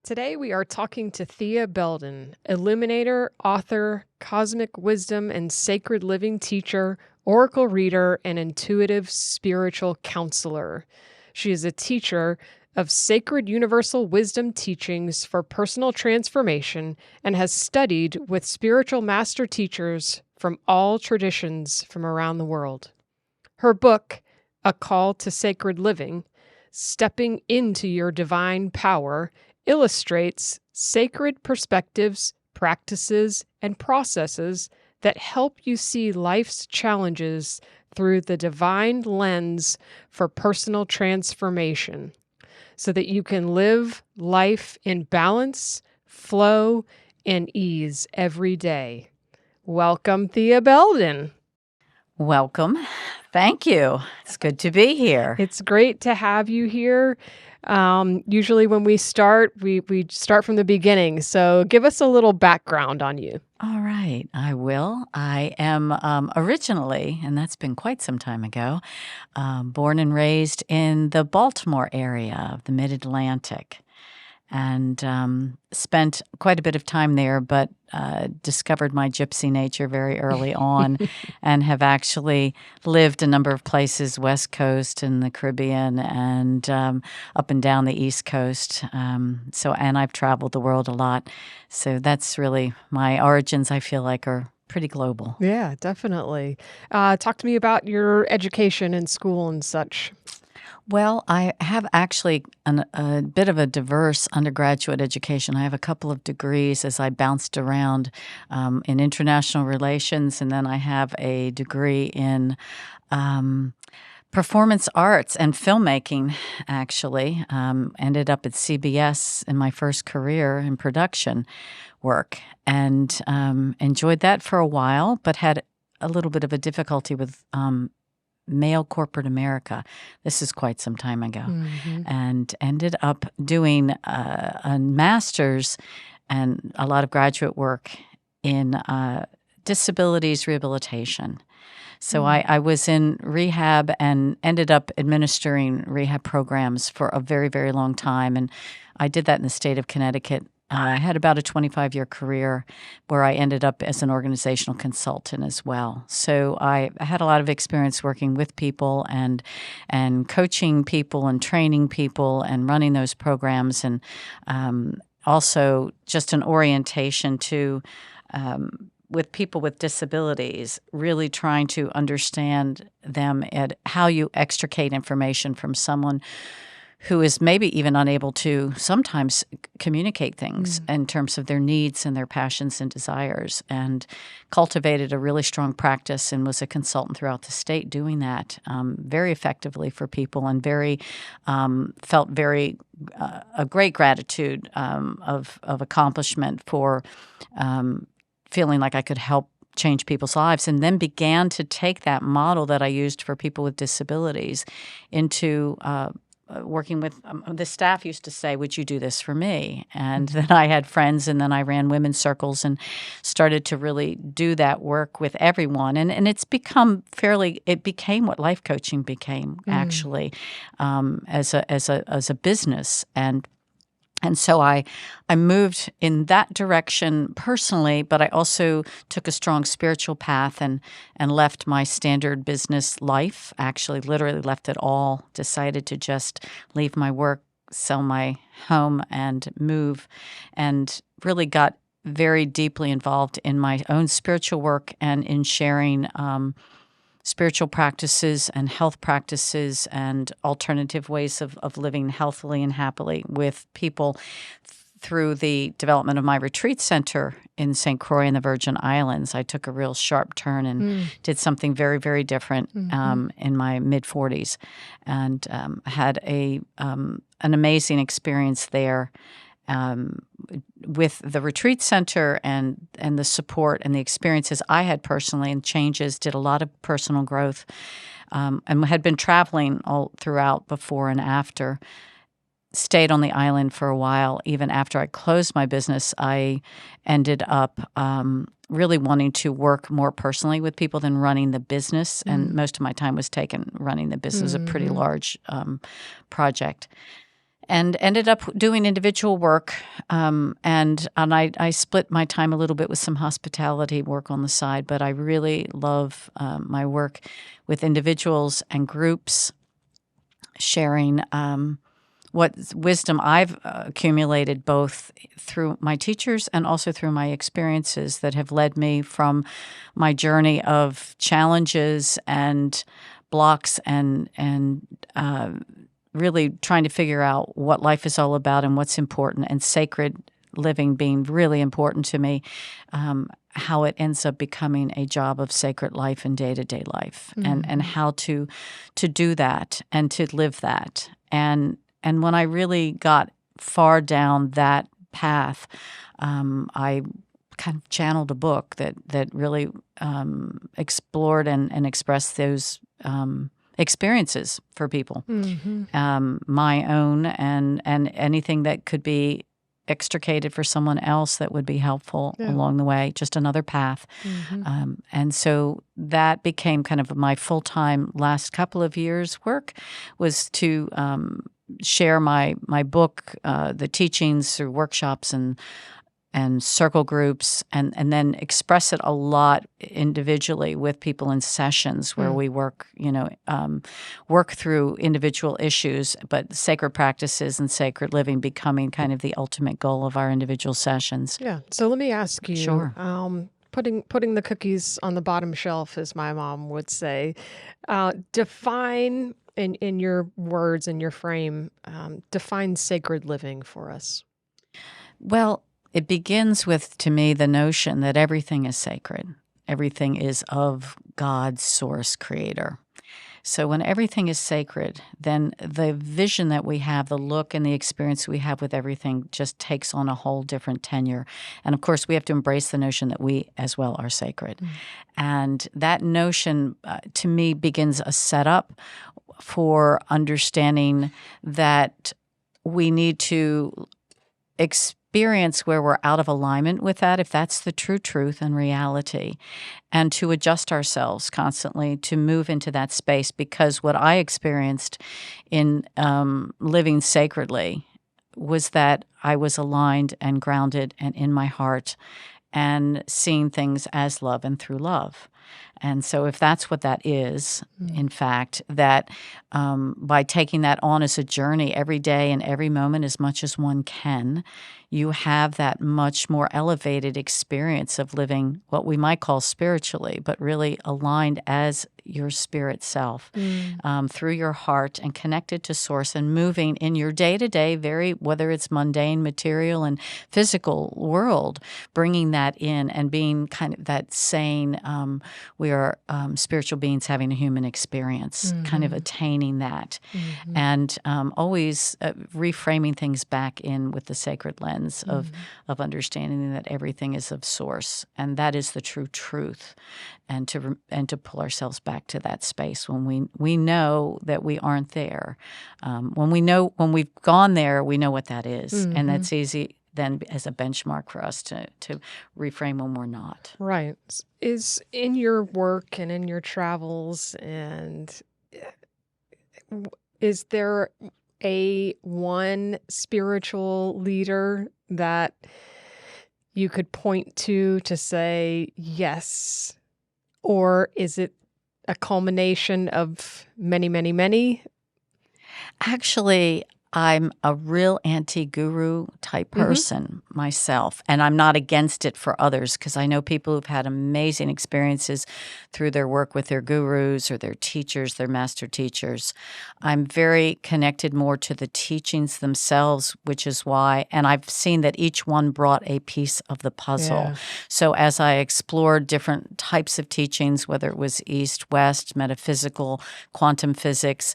Today we are talking to Thia Belden, illuminator, author, cosmic wisdom and sacred living teacher, oracle reader, and intuitive spiritual counselor. She is a teacher of sacred universal wisdom teachings for personal transformation and has studied with spiritual master teachers from all traditions from around the world. Her book, A Call to Sacred Living, Stepping into Your Divine Power, illustrates sacred perspectives, practices, and processes that help you see life's challenges through the divine lens for personal transformation, so that you can live life in balance, flow, and ease every day. Welcome, Thia Belden. Welcome. Thank you. It's good to be here. It's great to have you here. Usually when we start, we start from the beginning. So give us a little background on you. All right, I will. I am originally, and that's been quite some time ago, born and raised in the Baltimore area of the Mid-Atlantic, and spent quite a bit of time there, but discovered my gypsy nature very early on and have actually lived a number of places, West Coast and the Caribbean and up and down the East Coast. And I've traveled the world a lot. So that's really my origins, I feel like, are pretty global. Yeah, definitely. Talk to me about your education in school and such. Well, I have actually a bit of a diverse undergraduate education. I have a couple of degrees as I bounced around in international relations, and then I have a degree in performance arts and filmmaking, actually. Ended up at CBS in my first career in production work and enjoyed that for a while, but had a little bit of a difficulty with male corporate America. This is quite some time ago. Mm-hmm. And ended up doing a master's and a lot of graduate work in disabilities rehabilitation. So I was in rehab and ended up administering rehab programs for a very, very long time. And I did that in the state of Connecticut. I had about a 25-year career where I ended up as an organizational consultant as well. So I had a lot of experience working with people and coaching people and training people and running those programs, and also just an orientation to with people with disabilities, really trying to understand them and how you extricate information from someone who is maybe even unable to sometimes communicate things in terms of their needs and their passions and desires, and cultivated a really strong practice and was a consultant throughout the state doing that very effectively for people, and very felt very a great gratitude of accomplishment for feeling like I could help change people's lives, and then began to take that model that I used for people with disabilities into working with the staff used to say, "Would you do this for me?" And then I had friends, and then I ran women's circles and started to really do that work with everyone. And it's become it became what life coaching became actually as a business. And so I moved in that direction personally, but I also took a strong spiritual path and left my standard business life, actually literally left it all, decided to just leave my work, sell my home, and move, and really got very deeply involved in my own spiritual work and in sharing spiritual practices and health practices and alternative ways of living healthily and happily with people through the development of my retreat center in St. Croix in the Virgin Islands. I took a real sharp turn and did something very, very different in my mid-40s, and had an amazing experience there. With the retreat center and the support and the experiences I had personally and changes, did a lot of personal growth, and had been traveling all throughout before and after. Stayed on the island for a while. Even after I closed my business, I ended up really wanting to work more personally with people than running the business, and most of my time was taken running the business, a pretty large project. and ended up doing individual work. And I split my time a little bit with some hospitality work on the side, but I really love my work with individuals and groups, sharing what wisdom I've accumulated both through my teachers and also through my experiences that have led me from my journey of challenges and blocks and really trying to figure out what life is all about and what's important, and sacred living being really important to me, how it ends up becoming a job of sacred life in day-to-day life, and how to do that and to live that. And when I really got far down that path, I kind of channeled a book that really explored and expressed those experiences for people, my own and anything that could be extricated for someone else that would be helpful along the way, just another path. And so that became kind of my full-time last couple of years' work, was to share my book, the teachings through workshops and circle groups, and then express it a lot individually with people in sessions where we work through individual issues, but sacred practices and sacred living becoming kind of the ultimate goal of our individual sessions. Yeah. So let me ask you, Sure. Putting the cookies on the bottom shelf, as my mom would say, define in your words, in your frame, define sacred living for us. Well, it begins with, to me, the notion that everything is sacred. Everything is of God's source creator. So when everything is sacred, then the vision that we have, the look and the experience we have with everything just takes on a whole different tenure. And of course, we have to embrace the notion that we as well are sacred. And that notion, to me, begins a setup for understanding that we need to experience where we're out of alignment with that, if that's the true truth and reality, and to adjust ourselves constantly to move into that space. Because what I experienced in living sacredly was that I was aligned and grounded and in my heart and seeing things as love and through love. And so if that's what that is, in fact, that by taking that on as a journey every day and every moment as much as one can, you have that much more elevated experience of living what we might call spiritually, but really aligned as your spirit self, through your heart and connected to source, and moving in your day-to-day, whether it's mundane, material, and physical world, bringing that in and being kind of that saying, we are spiritual beings having a human experience, kind of attaining that, and always reframing things back in with the sacred lens of understanding that everything is of source, and that is the true truth, and to pull ourselves back to that space when we know that we aren't there. When we've gone there, we know what that is, and that's easy then as a benchmark for us to reframe when we're not. Right. Is in your work and in your travels, and is there one spiritual leader that you could point to say yes? Or is it a culmination of many, many, many? Actually, I'm a real anti-guru type person myself, and I'm not against it for others, because I know people who've had amazing experiences through their work with their gurus or their teachers, their master teachers. I'm very connected more to the teachings themselves, which is why, and I've seen that each one brought a piece of the puzzle. Yeah. So as I explored different types of teachings, whether it was East, West, metaphysical, quantum physics,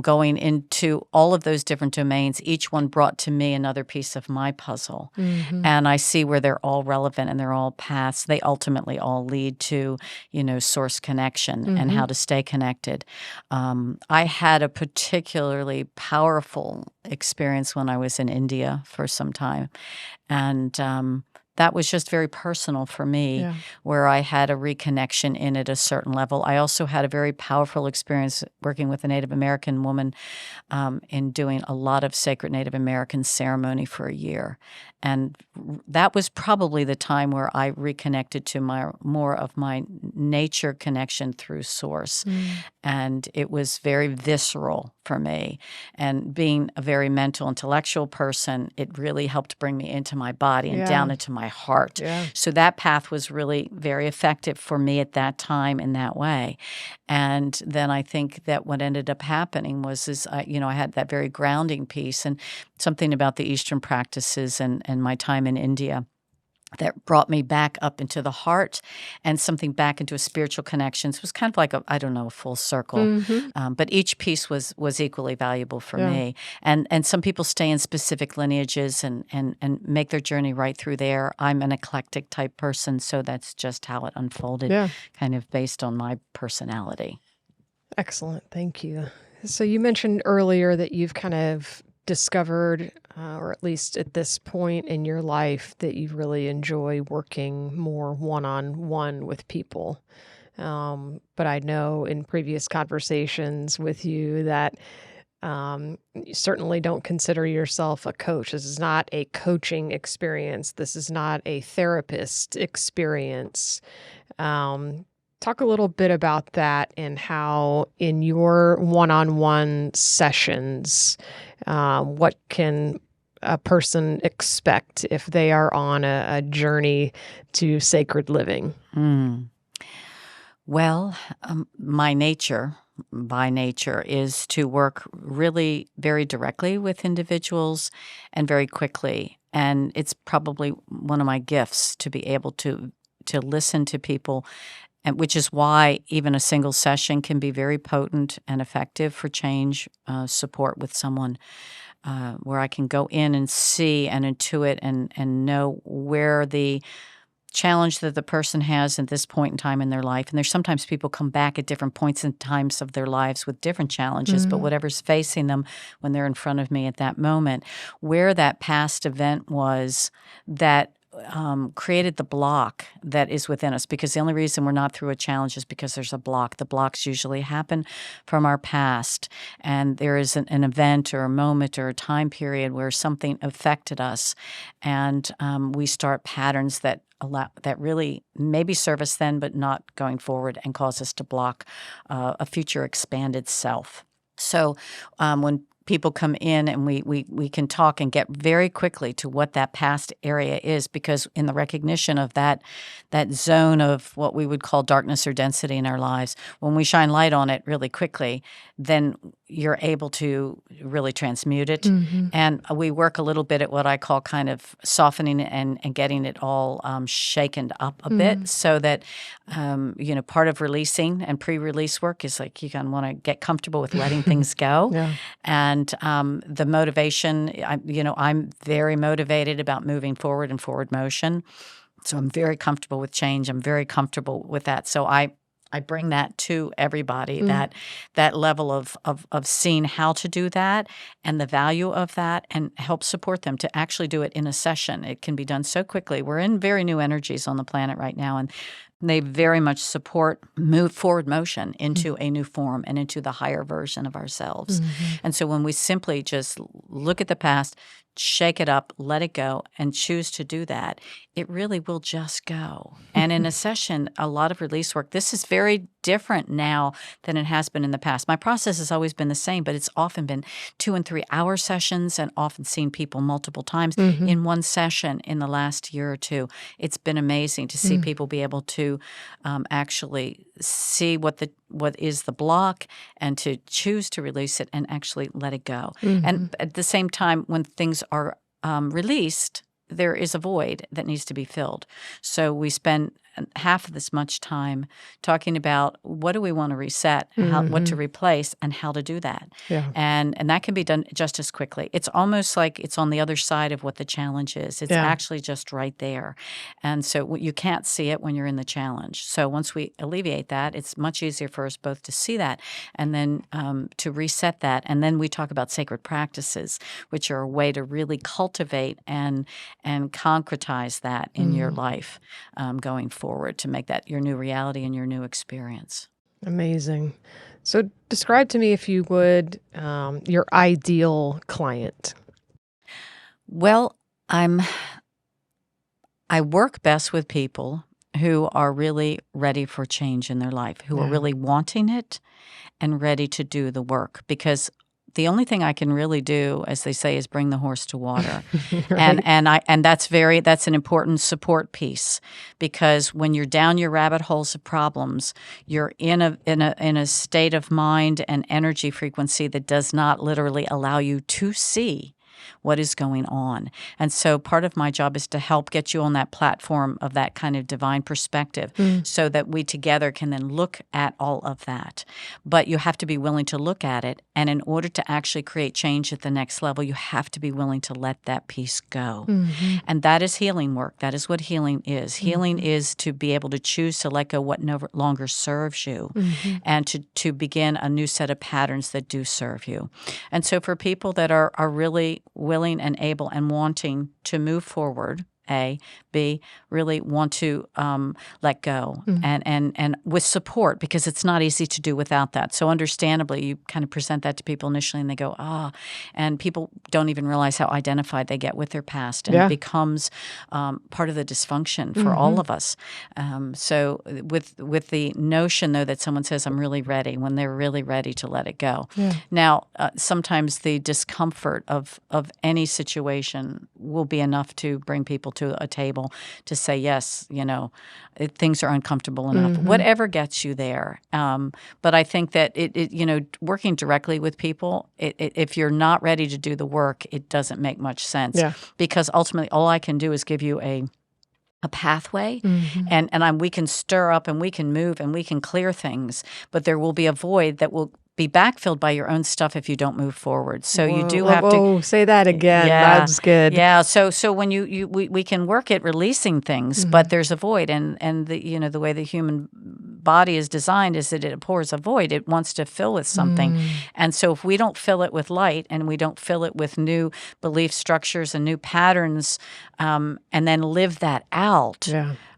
going into all of those different domains, each one brought to me another piece of my puzzle. And I see where they're all relevant and they're all paths. They ultimately all lead to, source connection and how to stay connected. I had a particularly powerful experience when I was in India for some time. And that was just very personal for me, Yeah. where I had a reconnection in at a certain level. I also had a very powerful experience working with a Native American woman in doing a lot of sacred Native American ceremony for a year. And that was probably the time where I reconnected to more of my nature connection through source. And it was very visceral for me. And being a very mental, intellectual person, it really helped bring me into my body and down into my heart. Yeah. So that path was really very effective for me at that time in that way. And then I think that what ended up happening was I had that very grounding piece, and something about the Eastern practices and my time in India that brought me back up into the heart and something back into a spiritual connection. So it was kind of like a full circle. But each piece was equally valuable for me. And some people stay in specific lineages and make their journey right through there. I'm an eclectic type person, so that's just how it unfolded, kind of based on my personality. Excellent. Thank you. So you mentioned earlier that you've kind of discovered, or at least at this point in your life, that you really enjoy working more one-on-one with people. But I know in previous conversations with you that you certainly don't consider yourself a coach. This is not a coaching experience. This is not a therapist experience. Talk a little bit about that and how in your one-on-one sessions, what can a person expect if they are on a journey to sacred living? Well, my nature, by nature, is to work really very directly with individuals and very quickly. And it's probably one of my gifts to be able to listen to people, and which is why even a single session can be very potent and effective for change support with someone, where I can go in and see and intuit and know where the challenge that the person has at this point in time in their life. And there's sometimes people come back at different points in times of their lives with different challenges, but whatever's facing them when they're in front of me at that moment, where that past event was that created the block that is within us. Because the only reason we're not through a challenge is because there's a block. The blocks usually happen from our past, and there is an event or a moment or a time period where something affected us, and we start patterns that really maybe serve us then, but not going forward, and cause us to block a future expanded self. So when people come in and we can talk and get very quickly to what that past area is, because in the recognition of that zone of what we would call darkness or density in our lives, when we shine light on it really quickly, then you're able to really transmute it. And we work a little bit at what I call kind of softening and getting it all shaken up a bit, so that part of releasing and pre-release work is like you kind of want to get comfortable with letting things go. And the motivation, I'm very motivated about moving forward and forward motion. So I'm very comfortable with change. I'm very comfortable with that. So I bring that to everybody, that level of seeing how to do that and the value of that, and help support them to actually do it in a session. It can be done so quickly. We're in very new energies on the planet right now, and they very much support forward motion into a new form and into the higher version of ourselves. And so when we simply just look at the past, shake it up, let it go, and choose to do that, it really will just go. And in a session, a lot of release work, this is very different now than it has been in the past. My process has always been the same, but it's often been 2 and 3 hour sessions, and often seen people multiple times in one session in the last year or two. It's been amazing to see people be able to actually see what is the block, and to choose to release it and actually let it go. And at the same time, when things are released, there is a void that needs to be filled. So we spend half of this much time talking about what do we want to reset, what to replace, and how to do that. Yeah. And that can be done just as quickly. It's almost like it's on the other side of what the challenge is. It's actually just right there. And so you can't see it when you're in the challenge. So once we alleviate that, it's much easier for us both to see that and then to reset that. And then we talk about sacred practices, which are a way to really cultivate and concretize that in your life going forward to make that your new reality and your new experience. Amazing. So describe to me, if you would, your ideal client. Well, I work best with people who are really ready for change in their life, who are really wanting it and ready to do the work, because the only thing I can really do, as they say, is bring the horse to water. Right. And that's an important support piece, because when you're down your rabbit holes of problems, you're in a state of mind and energy frequency that does not literally allow you to see what is going on. And so part of my job is to help get you on that platform of that kind of divine perspective so that we together can then look at all of that. But you have to be willing to look at it. And in order to actually create change at the next level, you have to be willing to let that piece go. And that is healing work. That is what healing is. Healing is to be able to choose to let go what no longer serves you and to begin a new set of patterns that do serve you. And so for people that are really willing and able and wanting to move forward, A, B, really want to let go and with support, because it's not easy to do without that. So understandably, you kind of present that to people initially and they go, and people don't even realize how identified they get with their past, and it becomes part of the dysfunction for all of us. So with the notion, though, that someone says, I'm really ready, when they're really ready to let it go. Now, sometimes the discomfort of any situation will be enough to bring people to a table to say, yes, things are uncomfortable enough, whatever gets you there. But I think that working directly with people, if you're not ready to do the work, it doesn't make much sense, because ultimately all I can do is give you a pathway, and we can stir up and we can move and we can clear things, but there will be a void that will be backfilled by your own stuff if you don't move forward. So you do have to say that again. That's good. Yeah. So when we can work at releasing things, but there's a void, and the way the human body is designed is that it abhors a void. It wants to fill with something. And so if we don't fill it with light and we don't fill it with new belief structures and new patterns, and then live that out.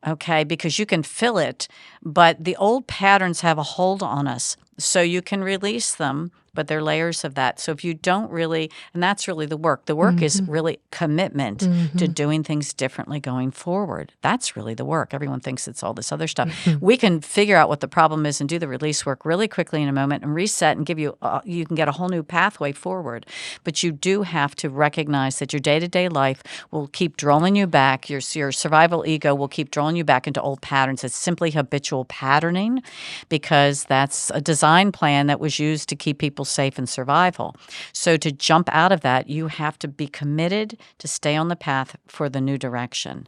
Okay, because you can fill it, but the old patterns have a hold on us. So you can release them, but they're layers of that. So if you don't really, and that's really the work. The work is really commitment to doing things differently going forward. That's really the work. Everyone thinks it's all this other stuff. We can figure out what the problem is and do the release work really quickly in a moment and reset and give you, you can get a whole new pathway forward. But you do have to recognize that your day-to-day life will keep drawing you back. Your survival ego will keep drawing you back into old patterns. It's simply habitual patterning, because that's a design plan that was used to keep people safe in survival. So to jump out of that, you have to be committed to stay on the path for the new direction.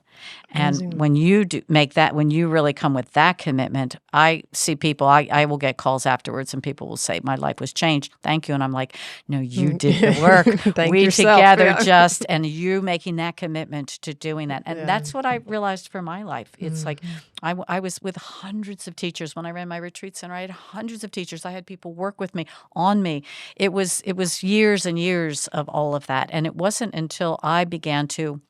And when you when you really come with that commitment, I see people, I will get calls afterwards and people will say, my life was changed. Thank you. And I'm like, no, you did the work. We yourself, together and you making that commitment to doing that. And that's what I realized for my life. It's like I was with hundreds of teachers when I ran my retreat center. I had hundreds of teachers. I had people work with me, on me. It was years and years of all of that. And it wasn't until I began to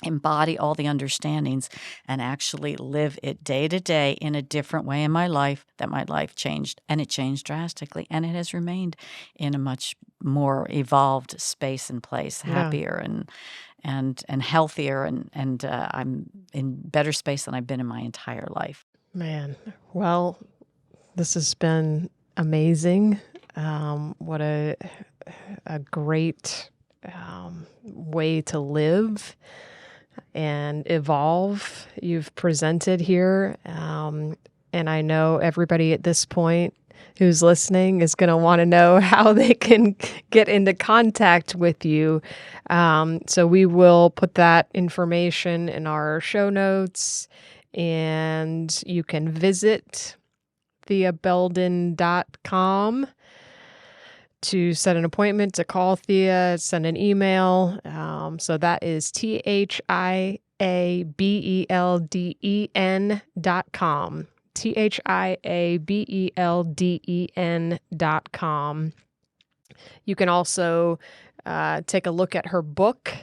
embody all the understandings and actually live it day to day in a different way in my life that my life changed. And it changed drastically. And it has remained in a much more evolved space and place, happier and healthier. And I'm in better space than I've been in my entire life. Man, well, this has been amazing. What a great way to live and evolve you've presented here. And I know everybody at this point who's listening is going to want to know how they can get into contact with you. So we will put that information in our show notes. And you can visit thiabelden.com to set an appointment, to call Thea, send an email. So that is thiabelden.com. thiabelden.com. You can also take a look at her book,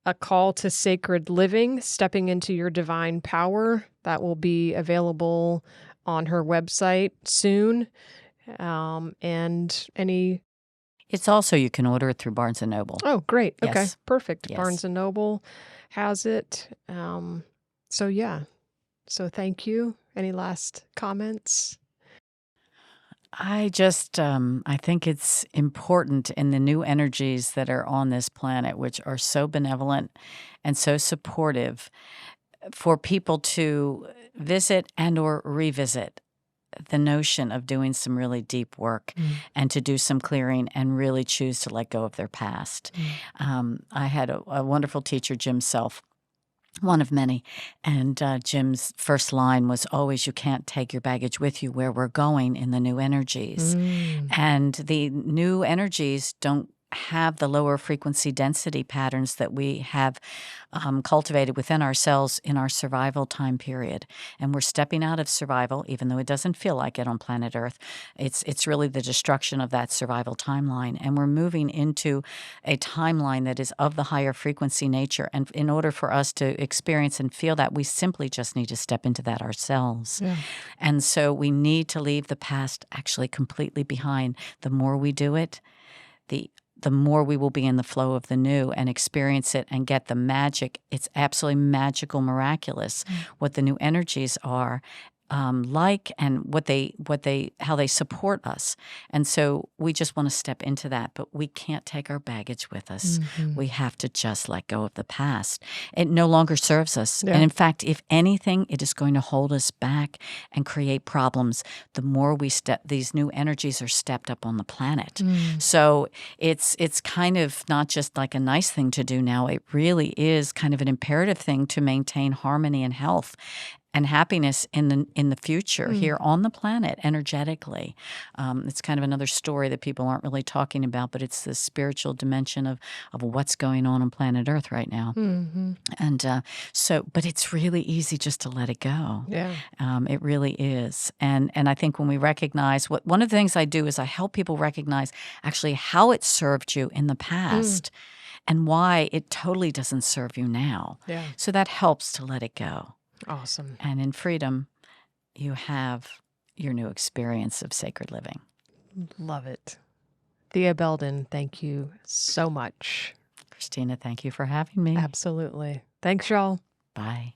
A Call to Sacred Living, Stepping into Your Divine Power. That will be available on her website soon. And any... It's also, you can order it through Barnes & Noble. Oh, great. Okay, Yes. perfect. Yes. Barnes & Noble has it. So yeah. So thank you. Any last comments? I just, I think it's important in the new energies that are on this planet, which are so benevolent and so supportive, for people to visit and or revisit the notion of doing some really deep work and to do some clearing and really choose to let go of their past. I had a wonderful teacher, Jim Self, one of many, and Jim's first line was always, "You can't take your baggage with you where we're going in the new energies." And the new energies don't have the lower frequency density patterns that we have cultivated within ourselves in our survival time period. And we're stepping out of survival, even though it doesn't feel like it on planet Earth. It's really the destruction of that survival timeline. And we're moving into a timeline that is of the higher frequency nature. And in order for us to experience and feel that, we simply just need to step into that ourselves. Yeah. And so we need to leave the past actually completely behind. The more we do it, the more we will be in the flow of the new and experience it and get the magic. It's absolutely magical, miraculous what the new energies are like, and how they support us. And so we just want to step into that, but we can't take our baggage with us. We have to just let go of the past. It no longer serves us. Yeah. And in fact, if anything, it is going to hold us back and create problems. The more these new energies are stepped up on the planet. So it's kind of not just like a nice thing to do now. It really is kind of an imperative thing to maintain harmony and health and happiness in the future here on the planet energetically. It's kind of another story that people aren't really talking about, but it's the spiritual dimension of what's going on planet Earth right now. And but it's really easy just to let it go. Yeah. It really is. And I think when we recognize one of the things I do is I help people recognize actually how it served you in the past and why it totally doesn't serve you now. Yeah. So that helps to let it go. Awesome. And in freedom, you have your new experience of sacred living. Love it. Thia Belden, thank you so much. Christina, thank you for having me. Absolutely. Thanks, y'all. Bye.